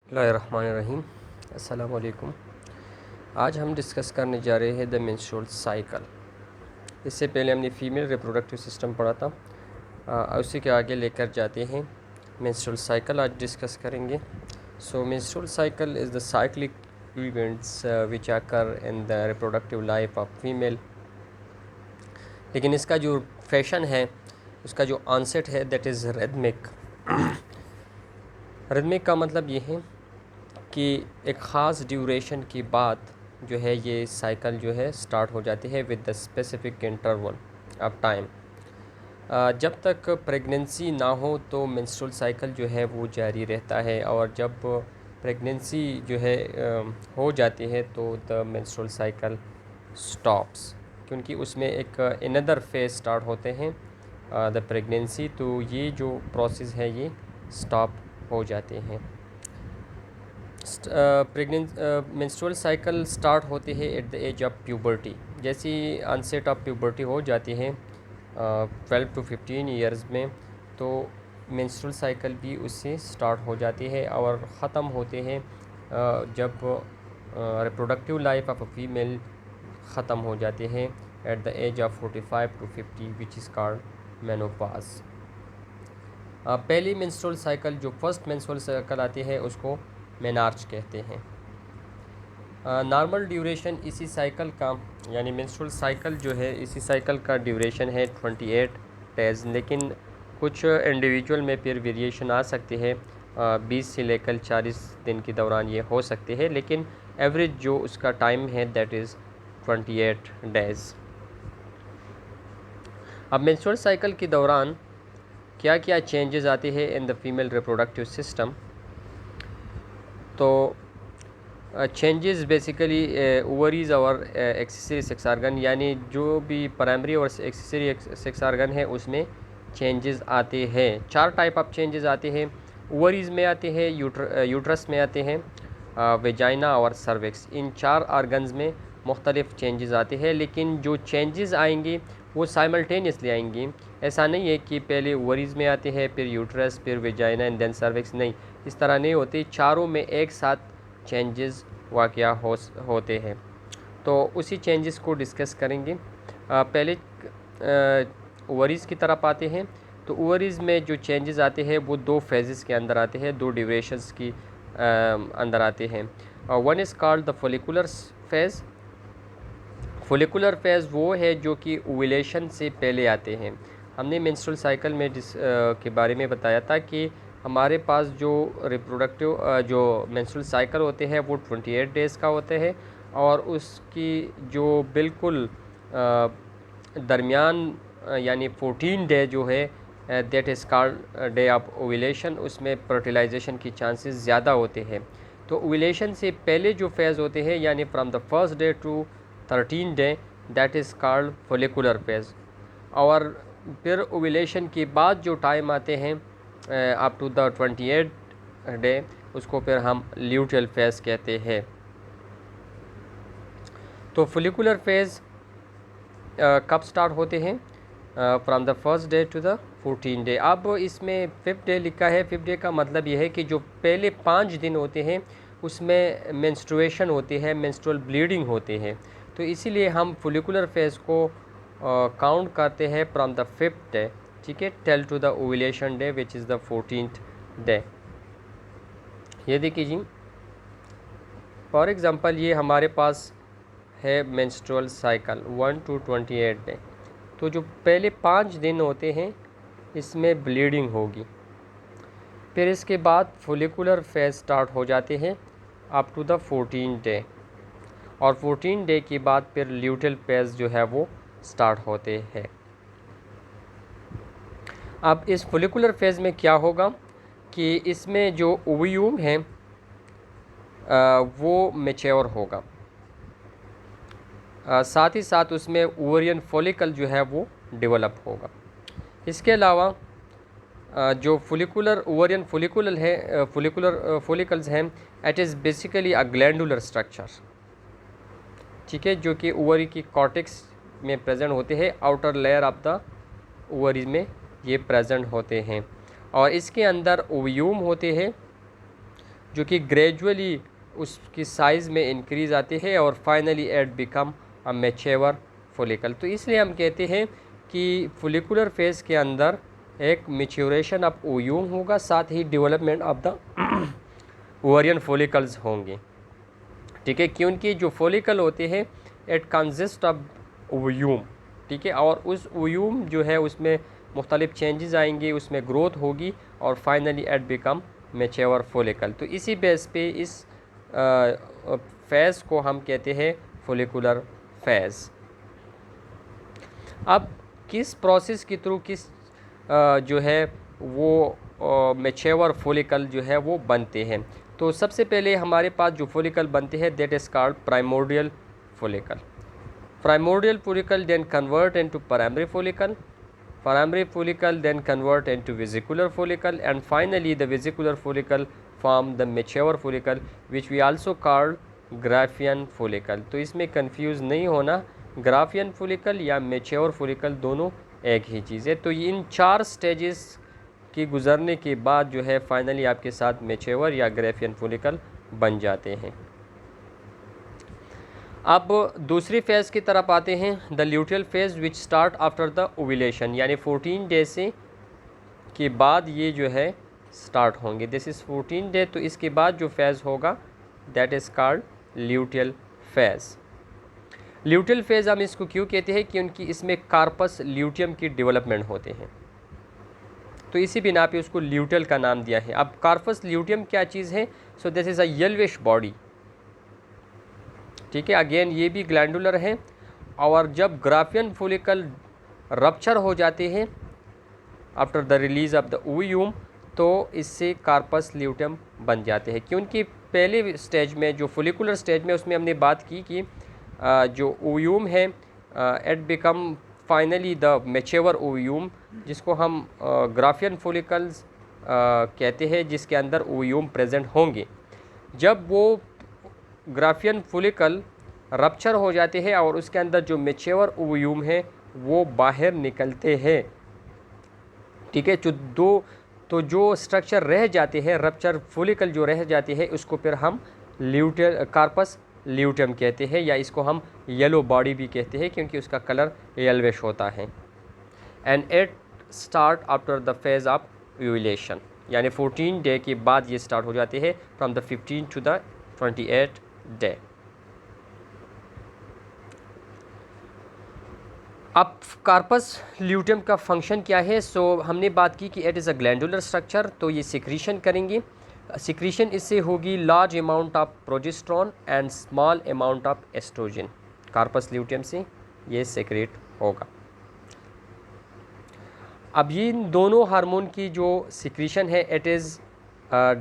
बिस्मिल्लाहिर्रहमानिर्रहीम। अस्सलाम वालेकुम। आज हम डिस्कस करने जा रहे हैं द मेंस्ट्रुअल साइकिल। इससे पहले हमने फ़ीमेल रिप्रोडक्टिव सिस्टम पढ़ा था, उसी के आगे लेकर जाते हैं। मेंस्ट्रुअल साइकिल आज डिस्कस करेंगे। So menstrual cycle is the cyclic events which occur in the reproductive life of female. लेकिन इसका जो फैशन है, उसका जो ऑनसेट है, दैट इज़ रिदमिक। रिदमिक का मतलब ये है कि एक ख़ास ड्यूरेशन की बाद जो है ये साइकिल जो है स्टार्ट हो जाती है with the specific interval of time. जब तक प्रेगनेंसी ना हो तो मेंस्ट्रुअल साइकिल जो है वो जारी रहता है, और जब प्रेगनेंसी जो है हो जाती है तो द मेंस्ट्रुअल साइकिल स्टॉप्स, क्योंकि उसमें एक अनदर फेज स्टार्ट होते हैं द प्रेगनेंसी। तो ये जो प्रोसेस है ये स्टॉप हो जाते हैं। मेंस्ट्रुअल साइकिल स्टार्ट होती है at the age of puberty. जैसी अनसेट ऑफ प्यूबर्टी हो जाती है 12 to 15 ईयर्स में, तो मेंस्ट्रुअल साइकिल भी उससे स्टार्ट हो जाती है और ख़त्म होते हैं जब reproductive life of a female ख़त्म हो जाते हैं at the age of 45 to 50 which is called menopause. पहली मेंस्ट्रुअल साइकिल जो फर्स्ट मेंस्ट्रुअल साइकिल आती है उसको मेनार्च कहते हैं। नॉर्मल ड्यूरेशन इसी साइकिल का, यानी मेंस्ट्रुअल साइकिल जो है इसी साइकिल का ड्यूरेशन है 28 डेज़, लेकिन कुछ इंडिविजुअल में फिर वेरिएशन आ सकती है। 20 से लेकर 40 दिन के दौरान ये हो सकती है, लेकिन एवरेज जो उसका टाइम है दैट इज़ 28 डेज़। अब मेंस्ट्रुअल साइकिल के दौरान क्या क्या चेंजेस आते हैं in the female reproductive system. तो चेंजेस बेसिकली ओवरीज और एक्सेसरी सेक्स आर्गन, यानी जो भी प्राइमरी और एक्सेसरी सेक्स आर्गन है उसमें चेंजेस आते हैं। 4 टाइप ऑफ चेंजेस आते हैं। ओवरीज में आते हैं, यूट्रस में आते हैं, वेजाइना और सर्विक्स। इन 4 आर्गन्स में मुख्तलिफ चेंजेस आते हैं, लेकिन जो चेंजेस आएंगे वो साइमल्टेनियसली आएंगी। ऐसा नहीं है कि पहले ओवरीज में आते हैं फिर यूट्रस फिर वेजाइना एंड देन सर्विक्स, नहीं, इस तरह नहीं होती। चारों में एक साथ चेंजेस वाक़या होते हैं। तो उसी चेंजेस को डिस्कस करेंगे। पहले ओवरीज़ की तरफ आते हैं। तो ओवरीज़ में जो चेंजेस आते हैं वो 2 फेजेस के अंदर आते हैं, 2 ड्यूरेशंस की अंदर आते हैं। One is called the follicular phase. Follicular phase वो है जो कि ओव्यूलेशन से पहले आते हैं। हमने मेंस्ट्रुअल साइकिल में के बारे में बताया था कि हमारे पास जो रिप्रोडक्टिव जो मेंस्ट्रुअल साइकिल होते हैं वो 28 डेज़ का होते हैं, और उसकी जो बिल्कुल दरमियान यानी 14 डे जो है that is called day of ovulation, उसमें फर्टिलाइजेशन की चांसेस ज़्यादा होते हैं। तो ओव्यूलेशन से पहले जो फेज़ होते हैं, यानी from the first day to 13 day, that is called follicular phase. और फिर ओव्यूलेशन के बाद जो टाइम आते हैं अप टू द 28 डे, उसको फिर हम ल्यूटियल फेज़ कहते हैं। तो फोलिकुलर फेज़ कब स्टार्ट होते हैं? From the first day to the 14 day. अब इसमें 5th डे लिखा है। 5th डे का मतलब यह है कि जो पहले 5 दिन होते हैं उसमें मेंस्ट्रुएशन होती है, मेंस्ट्रुअल ब्लीडिंग होती है। तो इसीलिए हम फोलिकुलर फेज़ को काउंट करते हैं फ्रॉम द 5th डे, ठीक है, tell to the ovulation day which is the 14th day. ये देखिए जी, फॉर एग्ज़ाम्पल ये हमारे पास है मेंस्ट्रुअल साइकिल 1 to 28 डे। तो जो पहले 5 दिन होते हैं इसमें ब्लीडिंग होगी, फिर इसके बाद फोलिकुलर फेज़ स्टार्ट हो जाते हैं अप टू द 14 डे, और 14 डे के बाद फिर ल्यूटियल फेज़ जो है वो स्टार्ट होते हैं। अब इस फोलिकुलर फेज़ में क्या होगा कि इसमें जो ओव्यूम है वो मैच्योर होगा, साथ ही साथ उसमें ओवरियन फॉलिकल जो है वो डेवलप होगा। इसके अलावा जो फोलिकुलर ओवरियन फॉलिकुलर है, फोलिकुलर फॉलिकल्स हैं, it is basically a glandular structure, ठीक है, जो कि ओवरी की कॉर्टेक्स में प्रेजेंट होते हैं। Outer layer of the ovary में ये प्रेजेंट होते हैं, और इसके अंदर ओव्यूम होते हैं जो कि ग्रेजुअली उसकी साइज़ में इंक्रीज़ आती है और finally at become a mature follicle. तो इसलिए हम कहते हैं कि फॉलिकुलर फेज़ के अंदर एक मैच्योरेशन ऑफ ओव्यूम होगा, साथ ही development of the ovarian follicles होंगे। ठीक है, क्योंकि जो फॉलिकल होते हैं इट कंसिस्ट ऑफ ओव्यूम। ठीक है, और उस ओव्यूम जो है उसमें मुख्तलिफ चेंजेस आएंगे, उसमें ग्रोथ होगी और finally at become mature follicle. तो इसी बेस पे इस फेज़ को हम कहते हैं फॉलिकुलर फेज़। अब किस प्रोसेस के थ्रू जो है वो मैच्योर फॉलिकल जो है वो बनते हैं। तो सबसे पहले हमारे पास जो फॉलिकल बनते हैं that is called primordial follicle. Primordial follicle then convert into primary follicle, primary follicle then convert into vesicular follicle, and finally the vesicular follicle form the mature follicle which we also call Graafian follicle। तो इसमें confuse नहीं होना, Graafian follicle या mature follicle दोनों एक ही चीज़ है। तो इन 4 stages के गुजरने के बाद जो है फाइनली आपके साथ मैच्योर या ग्राफियन फॉलिकल बन जाते हैं। अब दूसरी फेज़ की तरफ आते हैं, the luteal phase which start after the ovulation, यानी 14 डे से के बाद ये जो है स्टार्ट होंगे। This is 14 day. तो इसके बाद जो फेज़ होगा that is called luteal phase. Luteal phase हम इसको क्यों कहते हैं, क्योंकि इसमें कार्पस ल्यूटियम की डेवलपमेंट होते हैं, तो इसी बिना पे उसको ल्यूटियल का नाम दिया है। अब कार्पस ल्यूटियम क्या चीज़ है, so this is a yellowish body. ठीक है, अगेन ये भी ग्लैंडुलर है, और जब ग्राफियन फॉलिकल रप्चर हो जाते हैं after the release of the ovum, तो इससे कार्पस ल्यूटियम बन जाते हैं। क्योंकि पहले स्टेज में जो फॉलिकुलर स्टेज में उसमें हमने बात की कि जो ओव्यूम है it become finally the mature ovum, जिसको हम ग्राफियन फॉलिकल्स कहते हैं, जिसके अंदर ओव्यूम प्रेजेंट होंगे। जब वो ग्राफियन फॉलिकल रप्चर हो जाते हैं और उसके अंदर जो मैच्योर ओव्यूम है वो बाहर निकलते हैं। ठीक है, तो जो स्ट्रक्चर रह जाते हैं, रप्चर फॉलिकल जो रह जाती है, उसको फिर हम ल्यूटियल कार्पस ल्यूटियम कहते हैं, या इसको हम येलो बॉडी भी कहते हैं क्योंकि उसका कलर येल्विश होता है। And it start after the phase of ovulation, यानी 14 डे के बाद ये स्टार्ट हो जाते हैं, from the 15 to the 28 day. अब कार्पस ल्यूटियम का फंक्शन क्या है, सो हमने बात की कि it is a glandular structure, तो ये सिक्रीशन करेंगे। सिक्रीशन इससे होगी large amount of progesterone and small amount of oestrogen. Corpus luteum से ये सेक्रेट होगा। अब ये इन दोनों हार्मोन की जो सिक्रीशन है it is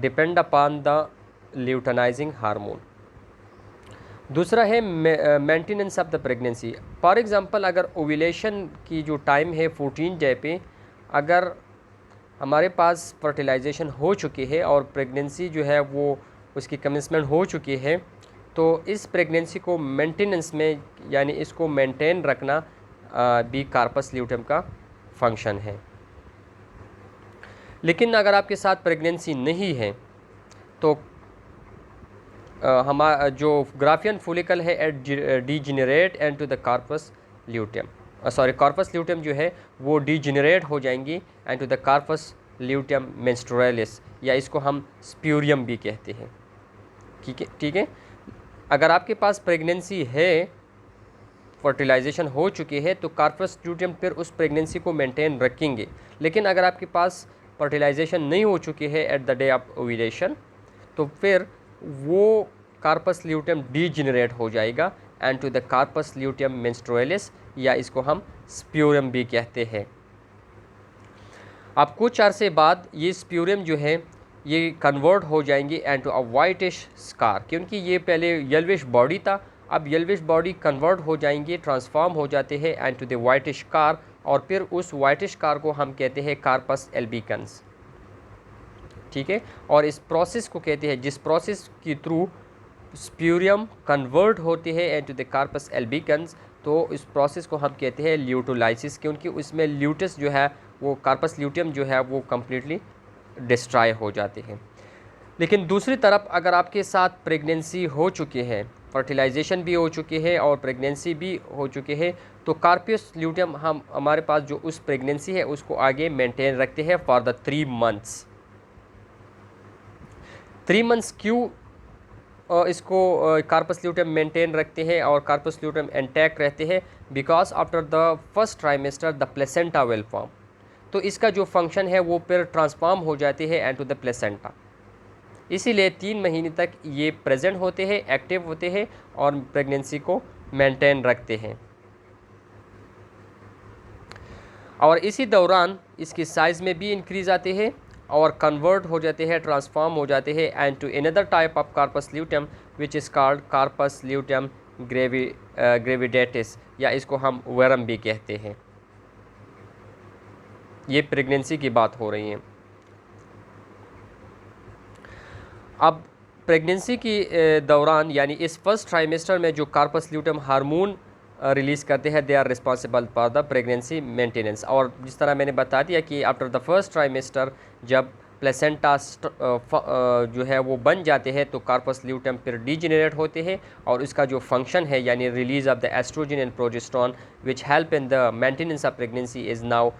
depend upon the luteinising hormone. दूसरा है maintenance of the pregnancy. For example, अगर ओव्यूलेशन की जो टाइम है 14 डे पे, अगर हमारे पास फर्टिलाइजेशन हो चुकी है और प्रेगनेंसी जो है वो उसकी कमेंसमेंट हो चुकी है, तो इस प्रेगनेंसी को मेंटेनेंस में, यानी इसको मेंटेन रखना भी कार्पस ल्यूटियम का फंक्शन है। लेकिन अगर आपके साथ प्रेगनेंसी नहीं है तो हमारा जो ग्राफियन फॉलिकल है it degenerate into the corpus luteum, corpus luteum जो है वो डीजेनरेट हो जाएंगी into the corpus luteum menstrualis, या इसको हम स्प्यूरियम भी कहते हैं। ठीक है, अगर आपके पास प्रेगनेंसी है, फर्टिलाइजेशन हो चुकी है, तो कार्पस ल्यूटियम फिर उस प्रेगनेंसी को मेंटेन रखेंगे। लेकिन अगर आपके पास फर्टिलाइजेशन नहीं हो चुकी है at the day of ovulation, तो फिर वो कार्पस ल्यूटियम डीजेनरेट हो जाएगा and to the corpus luteum menstrualis, या इसको हम स्प्यूरियम भी कहते हैं। अब कुछ अरसे बाद ये स्प्यूरियम जो है ये कन्वर्ट हो जाएंगे and to a whitish scar, क्योंकि ये पहले येल्विश बॉडी था, अब येल्विश बॉडी कन्वर्ट हो जाएंगे, ट्रांसफॉर्म हो जाते हैं and to the whitish scar, और फिर उस वाइटिश स्कार को हम कहते हैं कार्पस एल्बिकन्स। ठीक है, और इस प्रोसेस को कहते हैं, जिस प्रोसेस के थ्रू स्प्यूरियम कन्वर्ट होते हैं इनटू द कार्पस एल्बिकन्स, तो इस प्रोसेस को हम कहते हैं ल्यूटोलाइसिस, क्योंकि उसमें ल्यूटस जो है वो कार्पस ल्यूटियम जो है वो कम्प्लीटली डिस्ट्रॉय हो जाते हैं। लेकिन दूसरी तरफ अगर आपके साथ प्रेगनेंसी हो चुकी है, फर्टिलाइजेशन भी हो चुकी है और प्रेगनेंसी भी हो चुकी है, तो कार्पियस ल्यूटियम हम हमारे पास जो उस प्रेगनेंसी है उसको आगे मेंटेन रखते हैं फॉर द 3 मंथ्स। 3 मंथ्स क्यों इसको कार्पस ल्यूटियम मेंटेन रखते हैं और कार्पस ल्यूटियम इंटैक्ट रहते हैं? Because after the first trimester the placenta will form. तो इसका जो फंक्शन है वो फिर ट्रांसफॉर्म हो जाते हैं इनटू द प्लेसेंटा, इसीलिए 3 महीने तक ये प्रेजेंट होते हैं, एक्टिव होते हैं और प्रेगनेंसी को मेंटेन रखते हैं। और इसी दौरान इसकी साइज़ में भी इंक्रीज़ आते हैं और कन्वर्ट हो जाते हैं, ट्रांसफॉर्म हो जाते हैं and to another type of corpus luteum which is called corpus luteum graviditatis, या इसको हम वर्म भी कहते हैं। ये प्रेगनेंसी की बात हो रही है। अब प्रेगनेंसी की दौरान यानी इस फर्स्ट ट्राइमेस्टर में जो कार्पस ल्यूटियम हार्मोन रिलीज़ करते हैं, they are responsible for the pregnancy maintenance. और जिस तरह मैंने बता दिया कि आफ्टर द फर्स्ट ट्राइमेस्टर जब प्लेसेंटा जो है वो बन जाते हैं तो कार्पस ल्यूटियम फिर डीजेनरेट होते हैं और उसका जो फंक्शन है यानी release of the oestrogen and progesterone which help in the maintenance of pregnancy is now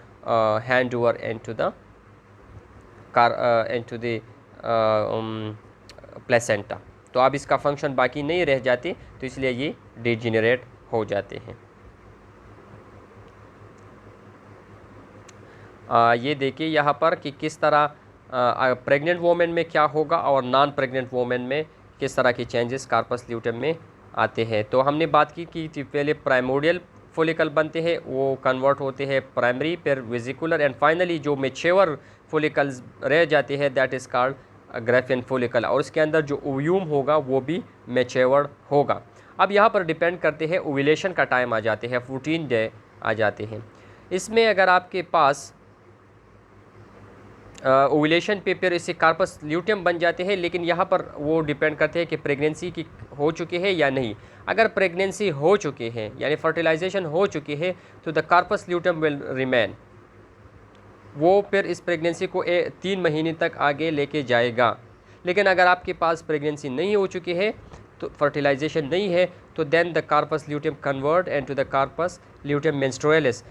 hand over into the placenta. तो अब इसका फंक्शन बाकी नहीं रह जाते, तो इसलिए ये डीजेनरेट हो जाते हैं। ये देखिए यहाँ पर कि किस तरह प्रेग्नेंट वोमेन में क्या होगा और नॉन प्रेग्नेंट वोमेन में किस तरह के चेंजेस कार्पस ल्यूटियम में आते हैं। तो हमने बात की थी पहले प्राइमोडियल फोलिकल बनते हैं, वो कन्वर्ट होते हैं प्राइमरी, फिर वेसिकुलर एंड फाइनली जो मैच्योर फोलिकल्स रह जाते हैं that is called Graafian follicle, और उसके अंदर जो ओव्यूम होगा वो भी मैच्योर्ड होगा। अब यहाँ पर डिपेंड करते हैं ओव्यूलेशन का टाइम आ जाते हैं, 14 डे आ जाते हैं। इसमें अगर आपके पास ओव्यूलेशन पे फिर इससे कार्पस ल्यूटियम बन जाते हैं, लेकिन यहाँ पर वो डिपेंड करते हैं कि प्रेगनेंसी की हो चुकी है या नहीं। अगर प्रेगनेंसी हो चुकी है यानी फर्टिलाइजेशन हो चुकी है तो the corpus luteum will remain, वो फिर इस प्रेगनेंसी को 3 महीने तक आगे लेके जाएगा। लेकिन अगर आपके पास प्रेगनेंसी नहीं हो चुकी है तो फर्टिलाइजेशन नहीं है तो then the corpus luteum convert into the corpus luteum menstrualis.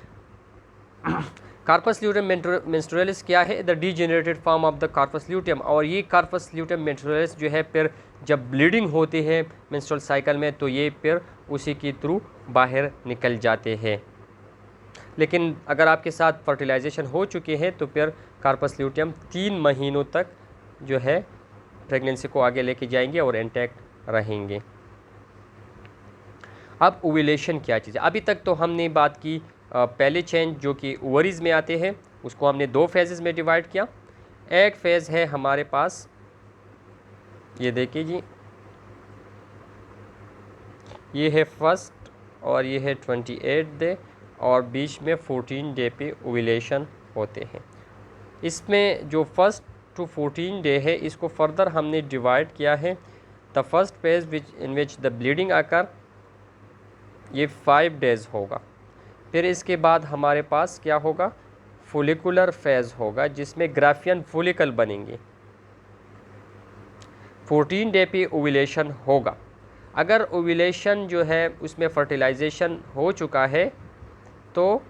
Corpus luteum menstrualis क्या है? The degenerated form of the corpus luteum. और ये कार्पस ल्यूटियम मेंस्ट्रुअलिस जो है फिर जब ब्लीडिंग होती है मेंस्ट्रुअल साइकिल में तो ये फिर उसी के थ्रू बाहर निकल जाते हैं। लेकिन अगर आपके साथ फर्टिलाइजेशन हो चुकी है तो फिर कार्पस ल्यूटियम 3 महीनों तक जो है प्रेगनेंसी को आगे लेके जाएंगे और इंटैक्ट रहेंगे। अब ओव्यूलेशन क्या चीज़ है? अभी तक तो हमने बात की पहले चेंज जो कि ओवरीज में आते हैं उसको हमने 2 फेजेस में डिवाइड किया। एक फेज़ है हमारे पास, ये देखिए जी, ये है फर्स्ट और ये है 28 डे और बीच में 14 डे पे ओव्यूलेशन होते हैं। इसमें जो फर्स्ट टू 14 डे है इसको फर्दर हमने डिवाइड किया है। The first phase in which the bleeding आकर ये 5 डेज़ होगा। फिर इसके बाद हमारे पास क्या होगा? फोलिकुलर फेज़ होगा जिसमें ग्राफियन फोलिकल बनेंगे। 14 डे पे ओव्यूलेशन होगा। अगर ओव्यूलेशन जो है उसमें फर्टिलाइजेशन हो चुका है तो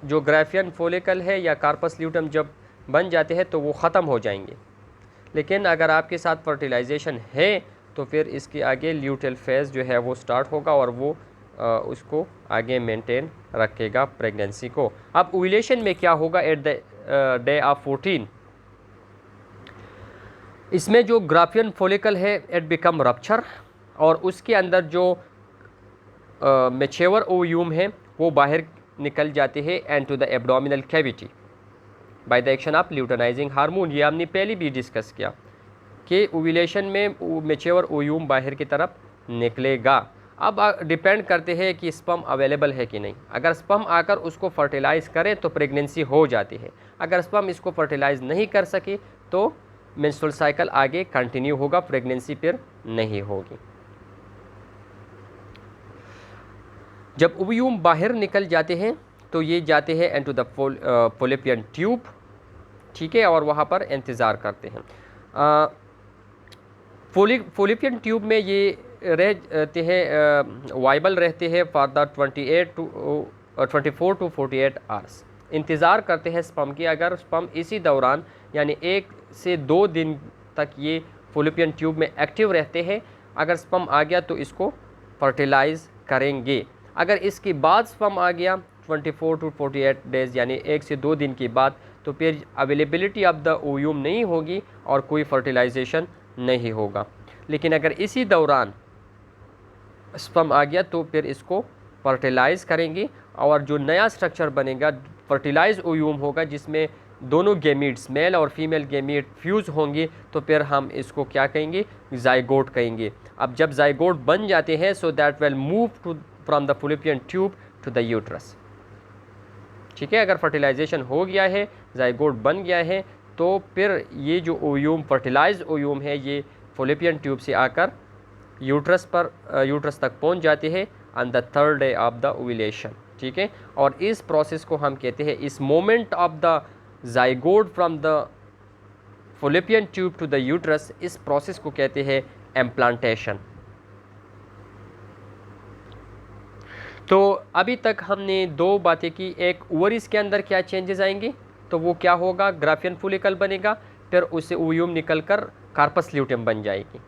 जो ग्राफियन फोलिकल है या कार्पस ल्यूटियम जब बन जाते हैं तो वो ख़त्म हो जाएंगे। लेकिन अगर आपके साथ फर्टिलाइजेशन है तो फिर इसके आगे ल्यूटेल फेज़ जो है वो स्टार्ट होगा और वो उसको आगे मेंटेन रखेगा प्रेगनेंसी को। अब ओव्यूलेशन में क्या होगा एट द डे ऑफ 14? इसमें जो ग्राफियन फोलिकल है इट बिकम रप्चर और उसके अंदर जो मैच्योर ओव्यूम है वो बाहर निकल जाते हैं and to the abdominal cavity by the action of luteinizing hormone. ये हमने पहले भी डिस्कस किया कि ओव्यूलेशन में मैच्योर ओव्यूम बाहर की तरफ निकलेगा। अब डिपेंड करते हैं कि स्पर्म अवेलेबल है कि नहीं। अगर स्पर्म आकर उसको फर्टिलाइज़ करे तो प्रेगनेंसी हो जाती है। अगर स्पर्म इसको फर्टिलाइज़ नहीं कर सके तो मेंस्ट्रुअल साइकिल आगे कंटिन्यू होगा, प्रेगनेंसी फिर नहीं होगी। जब ओव्यूम बाहर निकल जाते हैं तो ये जाते हैं इनटू द फॉलोपियन ट्यूब, ठीक है, और वहाँ पर इंतज़ार करते हैं। फोलिपियन ट्यूब में ये रहते हैं, वाइबल रहते हैं फॉर द 24 टू 48 आवर्स। इंतज़ार करते हैं स्पर्म की। अगर स्पर्म इसी दौरान यानी 1 से 2 दिन तक ये फोलिपियन ट्यूब में एक्टिव रहते हैं, अगर स्पर्म आ गया तो इसको फर्टिलाइज़ करेंगे। अगर इसके बाद स्पर्म आ गया 24 टू 48 डेज़ यानी 1 से 2 दिन के बाद, तो फिर अवेलेबिलिटी ऑफ द ओव्यूम नहीं होगी और कोई फर्टिलाइजेशन नहीं होगा। लेकिन अगर इसी दौरान स्पर्म आ गया तो फिर इसको फर्टिलाइज़ करेंगे और जो नया स्ट्रक्चर बनेगा फर्टिलाइज ओव्यूम होगा, जिसमें दोनों गैमीट्स मेल और फीमेल गैमीट फ्यूज़ होंगे, तो फिर हम इसको क्या कहेंगे, जाइगोट कहेंगे। अब जब जाइगोट बन जाते हैं so that will move to from the fallopian tube to the uterus. ठीक है, अगर फर्टिलाइजेशन हो गया है, जाइगोट बन गया है, तो फिर ये जो ओव्यूम फर्टिलाइज ओव्यूम है ये फोलिपियन ट्यूब से आकर यूट्रस तक पहुंच जाते हैं on the 3rd day of the ovulation. ठीक है, और इस प्रोसेस को हम कहते हैं, इस moment of the zygote from the fallopian tube to the uterus, इस प्रोसेस को कहते हैं इम्प्लांटेशन। तो अभी तक हमने 2 बातें की। एक, ओवरीज के अंदर क्या चेंजेस आएंगे, तो वो क्या होगा, ग्राफियन फोलिकल बनेगा, फिर उससे ओव्यूम निकलकर कार्पस ल्यूटेम बन जाएगी।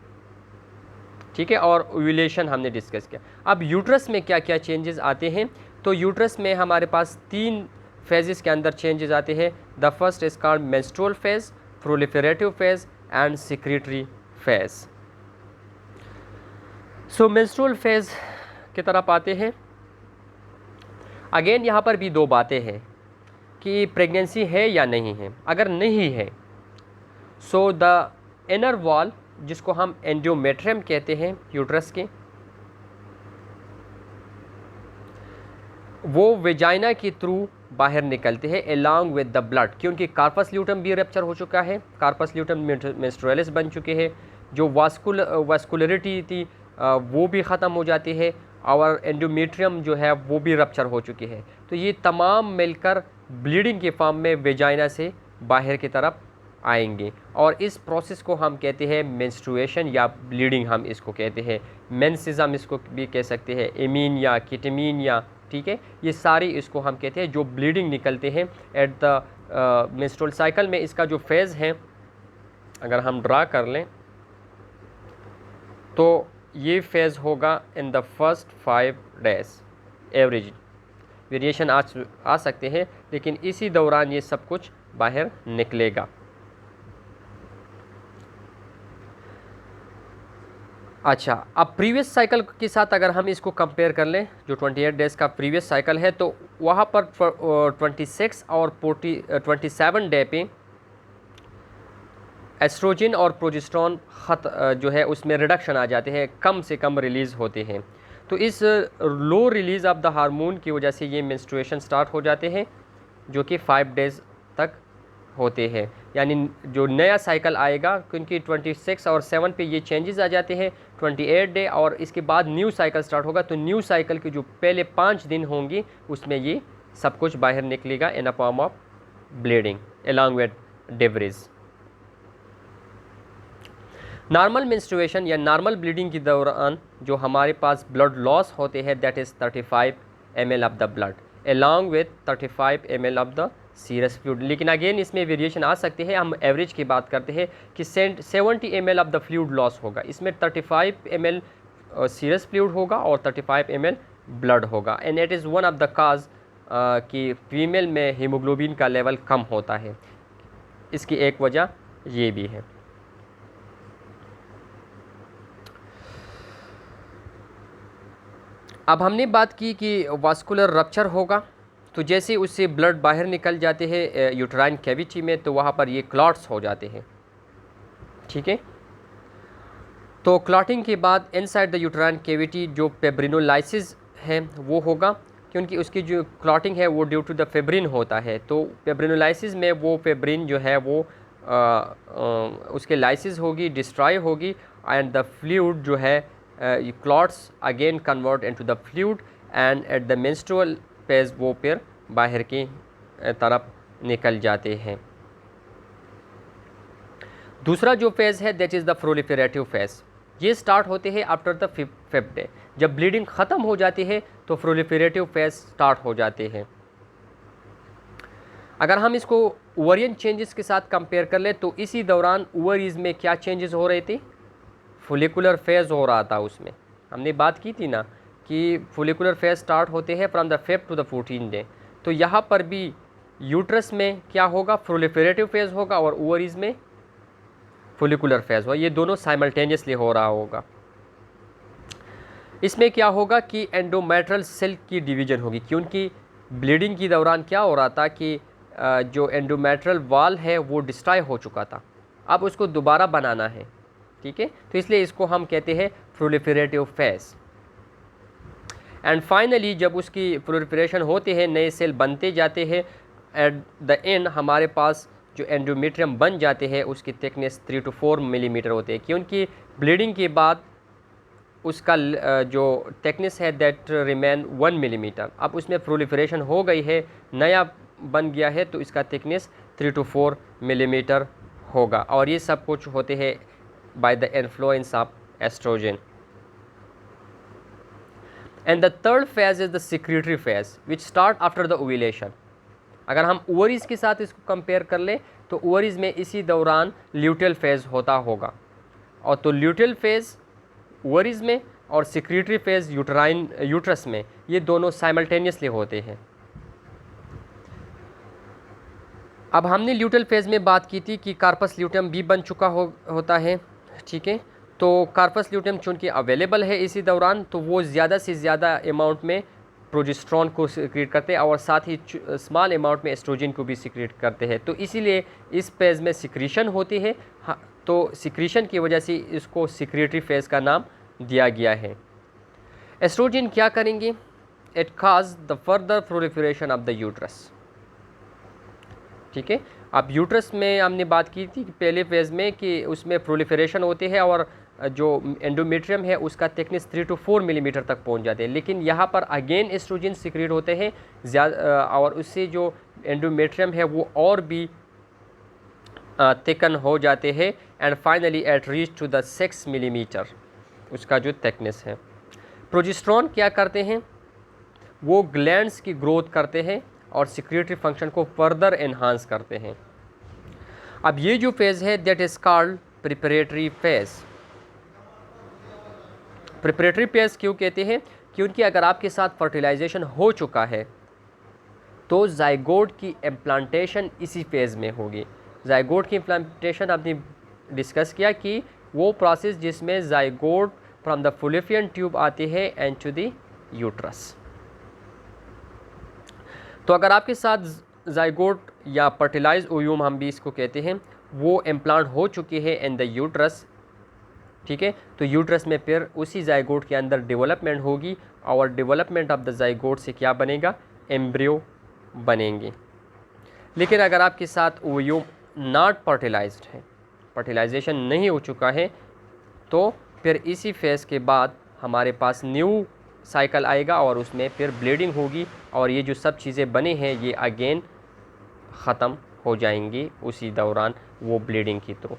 ठीक है, और ओव्यूलेशन हमने डिस्कस किया। अब यूट्रस में क्या क्या चेंजेस आते हैं, तो यूट्रस में हमारे पास 3 फेजेस के अंदर चेंजेस आते हैं। The first is called menstrual phase, proliferative phase and secretory phase. So menstrual phase की तरफ आते हैं। अगेन यहाँ पर भी 2 बातें हैं कि प्रेगनेंसी है या नहीं है। अगर नहीं है सो द इनर वॉल, जिसको हम एंडोमेट्रियम कहते हैं यूट्रस के, वो वेजाइना के थ्रू बाहर निकलते हैं अलोंग विद द ब्लड, क्योंकि कार्पस ल्यूटम भी रप्चर हो चुका है, कार्पस ल्यूटम मेंस्ट्रुअलिस बन चुके हैं, जो वास्कुलरिटी थी वो भी ख़त्म हो जाती है, और एंडोमेट्रियम जो है वो भी रप्चर हो चुकी है। तो ये तमाम मिलकर ब्लीडिंग के फॉर्म में वेजाइना से बाहर की तरफ आएंगे, और इस प्रोसेस को हम कहते हैं मेंस्ट्रुएशन या ब्लीडिंग, हम इसको कहते हैं मेंसेस, हम इसको भी कह सकते हैं एमीन या किटमीन या, ठीक है, ये सारी इसको हम कहते हैं जो ब्लीडिंग निकलते हैं एट द मेंस्ट्रुअल साइकिल में। इसका जो फेज़ है अगर हम ड्रा कर लें तो ये फेज़ होगा in the first 5 days. Average variation आ सकते हैं, लेकिन इसी दौरान ये सब कुछ बाहर निकलेगा। अच्छा, अब प्रीवियस साइकिल के साथ अगर हम इसको कंपेयर कर लें, जो 28 डेज़ का प्रीवियस साइकिल है, तो वहाँ पर 26 और 27 डे पे एस्ट्रोजन और प्रोजेस्टेरोन जो है उसमें रिडक्शन आ जाते हैं, कम से कम रिलीज़ होते हैं। तो इस लो रिलीज़ ऑफ द हार्मोन की वजह से ये मेंस्ट्रुएशन स्टार्ट हो जाते हैं, जो कि 5 डेज़ तक होते हैं। यानी जो नया साइकिल आएगा, क्योंकि 26 और 7 पे ये चेंजेस आ जाते हैं, 28 डे और इसके बाद न्यू साइकिल स्टार्ट होगा, तो न्यू साइकिल के जो पहले 5 दिन होंगे उसमें ये सब कुछ बाहर निकलेगा in a form of bleeding along with debris. Normal menstruation या नॉर्मल ब्लीडिंग के दौरान जो हमारे पास ब्लड लॉस होते हैं, that is 35 ml of the blood along with 35 ml of the serous fluid. लेकिन अगेन इसमें वेरिएशन आ सकते हैं। हम एवरेज की बात करते हैं कि 70 ml of the fluid loss होगा, इसमें 35 ml सीरस फ्लूइड होगा और 35 ml ब्लड होगा। And it is one of the cause कि फीमेल में हीमोग्लोबिन का लेवल कम होता है, इसकी एक वजह ये भी है। अब हमने बात की कि वास्कुलर रप्चर होगा, तो जैसे उससे ब्लड बाहर निकल जाते हैं यूट्राइन कैविटी में, तो वहाँ पर ये क्लॉट्स हो जाते हैं। ठीक है, तो क्लॉटिंग के बाद इनसाइड द यूट्राइन कैविटी जो फेब्रिनोलाइसिस है वो होगा, क्योंकि उसकी जो क्लॉटिंग है वो ड्यू टू द फेब्रिन होता है। तो फेब्रिनोलाइसिस में वो फेब्रिन जो है वो उसके लाइसिस होगी, डिस्ट्रॉय होगी, एंड द फ्लूइड जो है clots again convert into the fluid, and at the menstrual phase वो फिर बाहर की तरफ निकल जाते हैं। दूसरा जो फेज़ है that is the proliferative phase. ये स्टार्ट होते हैं आफ्टर द 5th डे। जब ब्लीडिंग ख़त्म हो जाती है तो प्रोलिफरेटिव फेज़ स्टार्ट हो जाते हैं। अगर हम इसको ओवरियन चेंजेस के साथ कंपेयर कर ले तो इसी दौरान ओवरीज में क्या चेंजेस हो रहे थे, फोलिकुलर फेज़ हो रहा था। उसमें हमने बात की थी ना कि फोलिकुलर फेज़ स्टार्ट होते हैं from the 5th to the 14th day. तो यहाँ पर भी यूट्रस में क्या होगा, प्रोलिफरेटिव फेज़ होगा और ओवरीज में फोलिकुलर फेज़ होगा। ये दोनों साइमल्टेनियसली हो रहा होगा। इसमें क्या होगा कि एंडोमेट्रियल सेल की डिवीजन होगी, क्योंकि ब्लीडिंग के दौरान क्या हो रहा था कि जो एंडोमेट्रियल वॉल है वो डिस्ट्रॉय हो चुका था, अब उसको दोबारा बनाना है। ठीक है, तो इसलिए इसको हम कहते हैं प्रोलिफरेटिव फेज़। एंड फाइनली जब उसकी प्रोलिफरेशन होते हैं, नए सेल बनते जाते हैं, एट द एंड हमारे पास जो एंडोमेट्रियम बन जाते हैं उसकी थिकनेस 3 to 4 मिलीमीटर होते हैं, क्योंकि ब्लीडिंग के बाद उसका जो थिकनेस है दैट रिमेन 1 मिलीमीटर। अब उसमें प्रोलिफरेशन हो गई है, नया बन गया है, तो इसका थिकनेस 3 to 4 मिलीमीटर होगा। और ये सब कुछ होते हैं by the influence of oestrogen. And the third phase is the secretory phase which start after the ovulation. अगर हम ओवरीज के साथ इसको कंपेयर कर ले तो ओवरीज में इसी दौरान ल्यूटेल फेज होता होगा, और तो ल्यूटेल फेज ओवरीज में और सिक्रीटरी फेज यूट्रस में, ये दोनों साइमल्टेनियसली होते हैं। अब हमने ल्यूटेल फेज में बात की थी कि कार्पस ल्यूटेम भी बन चुका होता है। ठीक है, तो कार्पस ल्यूटेम चूँकि अवेलेबल है इसी दौरान, तो वो ज़्यादा से ज़्यादा अमाउंट में प्रोजेस्टेरोन को सिक्रीट करते हैं और साथ ही स्मॉल अमाउंट में एस्ट्रोजन को भी सिक्रीट करते हैं। तो इसीलिए इस फेज़ में सिक्रीशन होती है। हाँ, तो सिक्रीशन की वजह से इसको सिक्रीटरी फेज़ का नाम दिया गया है। एस्ट्रोजन क्या करेंगे, it cause the further proliferation of the uterus. ठीक है, अब यूट्रस में हमने बात की थी कि पहले फेज़ में कि उसमें प्रोलिफरेशन होती है और जो एंडोमेट्रियम है उसका थिकनेस 3 to 4 मिलीमीटर तक पहुंच जाते हैं। लेकिन यहाँ पर अगेन एस्ट्रोजन सिक्रीट होते हैं ज़्यादा, और उससे जो एंडोमेट्रियम है वो और भी थिकन हो जाते हैं and finally at reach to the 6 millimetre उसका जो थिकनेस है। प्रोजेस्टेरोन क्या करते हैं, वो ग्लैंड्स की ग्रोथ करते हैं और सिक्रीटरी फंक्शन को फर्दर एनहांस करते हैं। अब ये जो फेज़ है that is called preparatory phase. Preparatory phase क्यों कहते हैं, क्योंकि अगर आपके साथ फर्टिलाइजेशन हो चुका है तो जाइगोट की इम्प्लांटेशन इसी फेज़ में होगी। जाइगोट की इम्प्लांटेशन आपने डिस्कस किया कि वो प्रोसेस जिसमें जाइगोट फ्रॉम द फुलिफियन ट्यूब आती है एंड टू द यूट्रस। तो अगर आपके साथ जाइगोट या फर्टिलाइज ओव्यूम हम भी इसको कहते हैं, वो इम्प्लांट हो चुकी है इन द यूट्रस। ठीक है, तो यूट्रस में फिर उसी जाइगोट के अंदर डेवलपमेंट होगी और डेवलपमेंट ऑफ द जाइगोट से क्या बनेगा, एम्ब्रियो बनेंगे। लेकिन अगर आपके साथ ओव्यूम नॉट फर्टिलाइज्ड है, फर्टिलाइजेशन नहीं हो चुका है, तो फिर इसी फेज़ के बाद हमारे पास न्यू साइकिल आएगा और उसमें फिर ब्लीडिंग होगी और ये जो सब चीज़ें बने हैं ये अगेन ख़त्म हो जाएंगी उसी दौरान वो ब्लीडिंग की थ्रू।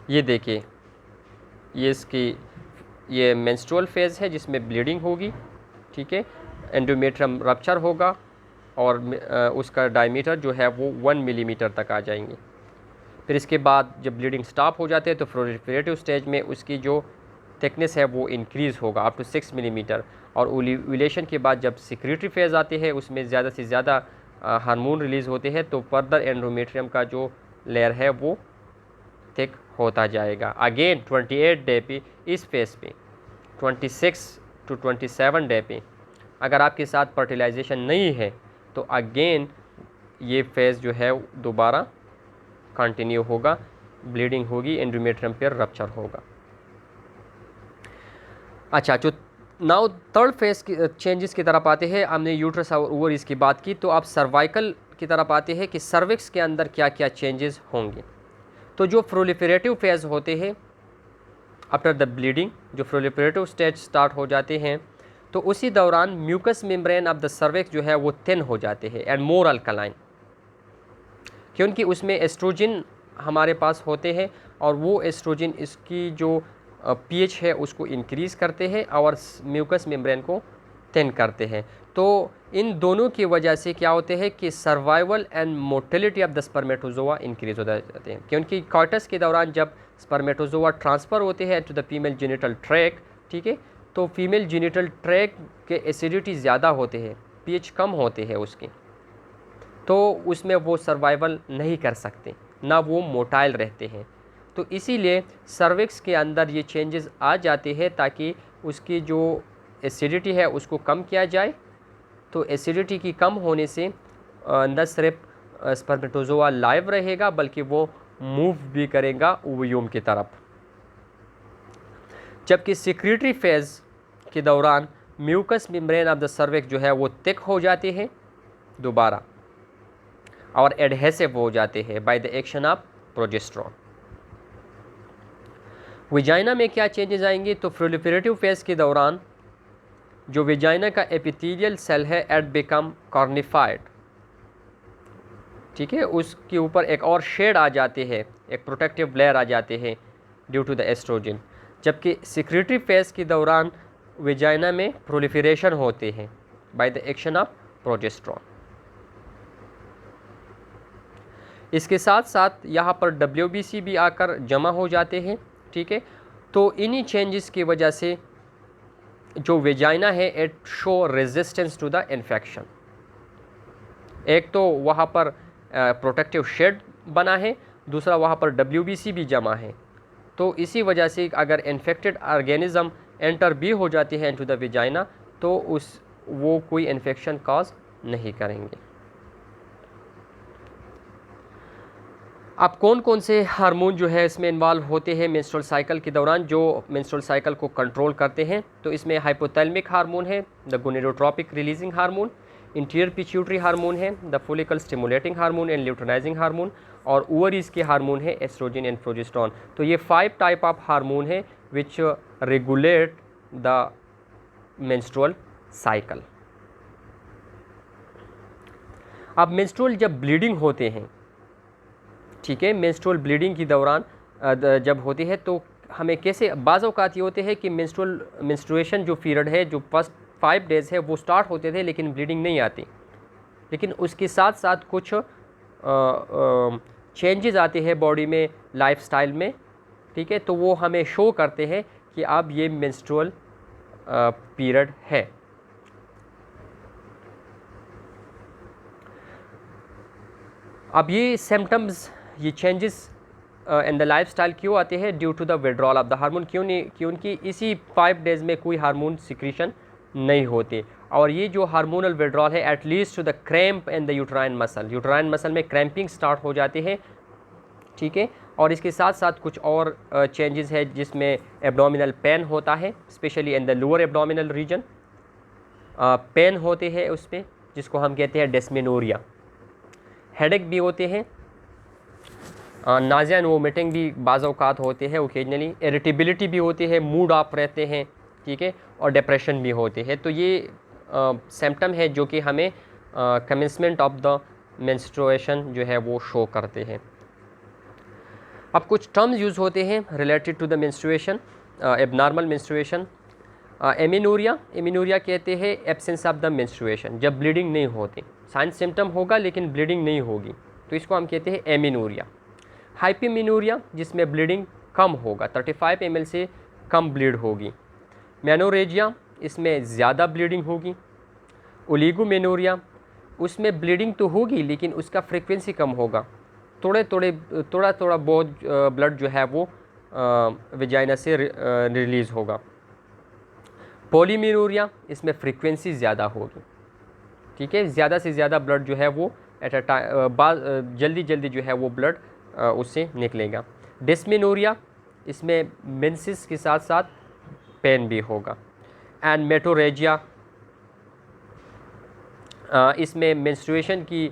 ये देखिए, ये मेंस्ट्रुअल फेज़ है जिसमें ब्लीडिंग होगी। ठीक है, एंडोमेट्रियम रप्चर होगा और उसका डायमीटर जो है वो 1 मिलीमीटर तक आ जाएंगे। फिर इसके बाद जब ब्लीडिंग स्टॉप हो जाते हैं तो प्रोलिफरेटिव स्टेज में उसकी जो थिकनेस है वो इंक्रीज़ होगा अप टू 6 मिलीमीटर। और ओव्यूलेशन के बाद जब सिक्रीटरी फेज़ आते हैं उसमें ज़्यादा से ज़्यादा हार्मोन रिलीज़ होते हैं, तो फर्दर एंडोमेट्रियम का जो लेयर है वो थिक होता जाएगा। अगेन 28 डे पे इस फेज़ पे 26 to 27 डे पे अगर आपके साथ फर्टिलाइजेशन नहीं है तो अगेन ये फेज़ जो है दोबारा कंटिन्यू होगा, ब्लीडिंग होगी, एंडोमेट्रियम पर रप्चर होगा। अच्छा, जो नाउ थर्ड फेज़ की चेंजेस की तरफ आते हैं, हमने यूट्रस और ओवरीज की बात की, तो आप सर्वाइकल की तरफ आते हैं कि सर्विक्स के अंदर क्या क्या चेंजेस होंगे। तो जो प्रोलिफरेटिव फेज़ होते हैं आफ्टर द ब्लीडिंग, जो प्रोलिफरेटिव स्टेज स्टार्ट हो जाते हैं, तो उसी दौरान mucus membrane of the cervix जो है वो थिन हो जाते हैं एंड मोर अल्कलाइन। क्योंकि उसमें एस्ट्रोजन हमारे पास होते हैं और वो एस्ट्रोजन इसकी जो पीएच है उसको इंक्रीज़ करते हैं और म्यूकस मेम्ब्रेन को थिन करते हैं। तो इन दोनों की वजह से क्या होते हैं कि survival and mortality of the spermatozoa increase हो जाते हैं, क्योंकि कॉइटस के दौरान जब स्पर्मेटोजोआ ट्रांसफ़र होते हैं to the female genital tract, ठीक है, तो फीमेल जेनिटल ट्रैक के एसिडिटी ज़्यादा होते हैं, पीएच कम होते हैं उसके, तो उसमें वो सर्वाइवल नहीं कर सकते, ना वो मोटाइल रहते हैं। तो इसीलिए सर्विक्स के अंदर ये चेंजेस आ जाते हैं ताकि उसकी जो एसिडिटी है उसको कम किया जाए। तो एसिडिटी की कम होने से न सिर्फ स्पर्मेटोजोआ लाइव रहेगा बल्कि वो मूव भी करेगा ओवियम की तरफ। जबकि सिक्रीटरी फेज़ के दौरान mucus membrane of the cervix जो है वो थिक हो जाते हैं दोबारा और एडहेसिव हो जाते हैं bye the action of progesterone. Vagina में क्या चेंजेस आएंगे? तो प्रोलिफरेटिव फेज़ के दौरान जो विजाइना का एपिथेलियल सेल है एट बिकम कॉर्निफाइड, ठीक है, उसके ऊपर एक और शेड आ जाते हैं, एक प्रोटेक्टिव लेयर आ जाते हैं ड्यू टू द एस्ट्रोजन। जबकि सिक्रीटरी फेज़ के दौरान विजाइना में प्रोलिफरेशन होते हैं bye the action of progesterone. इसके साथ साथ यहाँ पर WBC भी आकर जमा हो जाते हैं, ठीक है। तो इन्हीं चेंजेस की वजह से जो वेजाइना है it show resistance to the infection. एक तो वहाँ पर प्रोटेक्टिव शेड बना है, दूसरा वहाँ पर WBC भी जमा है। तो इसी वजह से अगर इन्फेक्टेड ऑर्गेनिज्म एंटर भी हो जाती है इनटू द वेजाइना तो वो कोई इन्फेक्शन कॉज नहीं करेंगे। अब कौन कौन से हार्मोन जो है इसमें इन्वॉल्व होते हैं मेंस्ट्रुअल साइकिल के दौरान जो मेंस्ट्रुअल साइकिल को कंट्रोल करते हैं? तो इसमें हाइपोथैलेमिक हार्मोन है, the gonadotropic releasing hormone, interior pituitary hormone है, the follicle stimulating hormone and luteinizing hormone, और ओवरीज के हार्मोन है एस्ट्रोजन एंड प्रोजेस्टेरोन। तो ये 5 टाइप ऑफ हार्मोन है which regulate the menstrual cycle. अब मेंस्ट्रुअल जब ब्लीडिंग होते हैं, ठीक है, मेंस्ट्रुअल ब्लीडिंग के दौरान जब होती है तो हमें कैसे बाज़ औक़ात ये होते हैं कि मेंस्ट्रुएशन जो पीरियड है जो फर्स्ट 5 डेज़ है वो स्टार्ट होते थे लेकिन ब्लीडिंग नहीं आती, लेकिन उसके साथ साथ कुछ चेंजेस आते हैं बॉडी में, लाइफस्टाइल में, ठीक है, तो वो हमें शो करते हैं कि अब ये मेंस्ट्रुअल पीरियड है। अब ये सिम्टम्स, ये चेंजेस इन द लाइफस्टाइल क्यों आते हैं? Due to the withdrawal of the hormone. क्यों नहीं? क्योंकि इसी 5 डेज़ में कोई हार्मोन सिक्रीशन नहीं होते और ये जो हार्मोनल विड्रॉल है at least to the cramp in the uterine muscle, uterine muscle में क्रैम्पिंग स्टार्ट हो जाते हैं, ठीक है, और इसके साथ साथ कुछ और चेंजेस है जिसमें एब्डोमिनल पेन होता है, especially in the lower abdominal region pain होते हैं उसमें, जिसको हम कहते हैं डिस्मेनोरिया। हेडेक भी होते हैं, नाज़िया एंड वोमिटिंग भी बाज़ औक़ात होते हैं ओकेजनली, इरिटेबिलिटी भी होती है, मूड ऑफ रहते हैं, ठीक है, और डिप्रेशन भी होते हैं। तो ये सिम्टम है जो कि हमें कमेंसमेंट ऑफ द मेंस्ट्रुएशन जो है वो शो करते हैं। अब कुछ टर्म्स यूज़ होते हैं related to the menstruation, abnormal menstruation. Amenorrhoea, amenorrhoea कहते हैं एब्सेंस ऑफ द मेंस्ट्रुएशन, जब ब्लीडिंग नहीं होती, साइन सिम्टम होगा लेकिन ब्लीडिंग नहीं होगी, तो इसको हम कहते हैं एमिनोरिया। हाइपीमिनोरिया, जिसमें ब्लीडिंग कम होगा, 35 ml से कम ब्लीड होगी। मेनोरेजिया, इसमें ज़्यादा ब्लीडिंग होगी। ओलिगोमेनोरिया, उसमें ब्लीडिंग तो होगी लेकिन उसका फ्रीक्वेंसी कम होगा, थोड़ा थोड़ा बहुत ब्लड जो है वो वेजाइना से रिलीज़ होगा। पॉलीमेनोरिया, इसमें फ्रीक्वेंसी ज़्यादा होगी, ठीक है, ज़्यादा से ज़्यादा ब्लड जो है वो एट अ टाइम जल्दी जल्दी जो है वो ब्लड उससे निकलेगा। डिस्मेनोरिया, इसमें मेंसेस के साथ साथ पेन भी होगा। एंड मेटोरेजिया, इसमें मेंस्ट्रुएशन की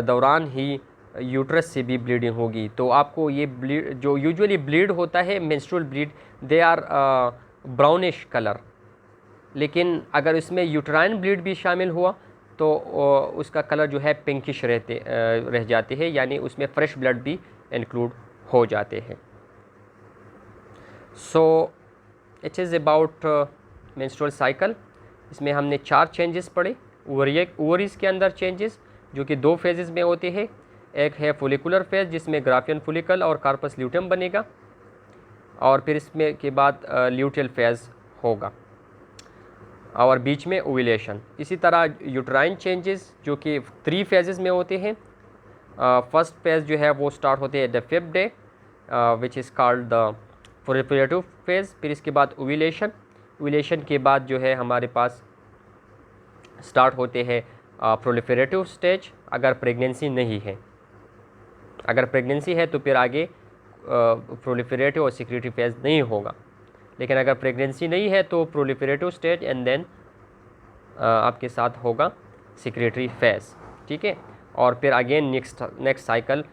दौरान ही यूट्रस से भी ब्लीडिंग होगी। तो आपको ये ब्लीड जो यूजुअली ब्लीड होता है menstrual bleed, they are brownish colour, लेकिन अगर इसमें यूट्राइन ब्लीड भी शामिल हुआ तो उसका कलर जो है पिंकिश रह जाते हैं, यानी उसमें फ्रेश ब्लड भी इंक्लूड हो जाते हैं। So it is about menstrual cycle. इसमें हमने 4 चेंजेस पढ़े। ओवरीज के अंदर चेंजेस जो कि 2 फेजेस में होते हैं। एक है फोलिकुलर फेज जिसमें ग्राफियन फोलिकल और कार्पस ल्यूटेम बनेगा, और फिर इसमें के बाद ल्यूटियल फेज होगा और बीच में ओव्यूलेशन। इसी तरह यूट्राइन चेंजेस जो कि 3 फेजेस में होते हैं। फर्स्ट फेज जो है वो स्टार्ट होते हैं the 5th day which is called the proliferative phase. फिर इसके बाद ओव्यूलेशन के बाद जो है हमारे पास स्टार्ट होते हैं प्रोलिफरेटिव स्टेज अगर प्रेगनेंसी नहीं है। अगर प्रेगनेंसी है तो फिर आगे प्रोलिफरेटिव और सिक्रेटरी फेज नहीं होगा, लेकिन अगर प्रेगनेंसी नहीं है तो प्रोलिफरेटिव स्टेज एंड देन आपके साथ होगा सिक्रेटरी फेज, ठीक है। और फिर अगेन नेक्स्ट साइकिल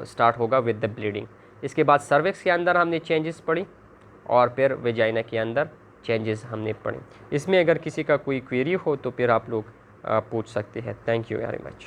स्टार्ट होगा विद द ब्लीडिंग। इसके बाद सर्विक्स के अंदर हमने चेंजेस पढ़ी और फिर वेजाइना के अंदर चेंजेस हमने पढ़े। इसमें अगर किसी का कोई क्वेरी हो तो फिर आप लोग पूछ सकते हैं। Thank you very much.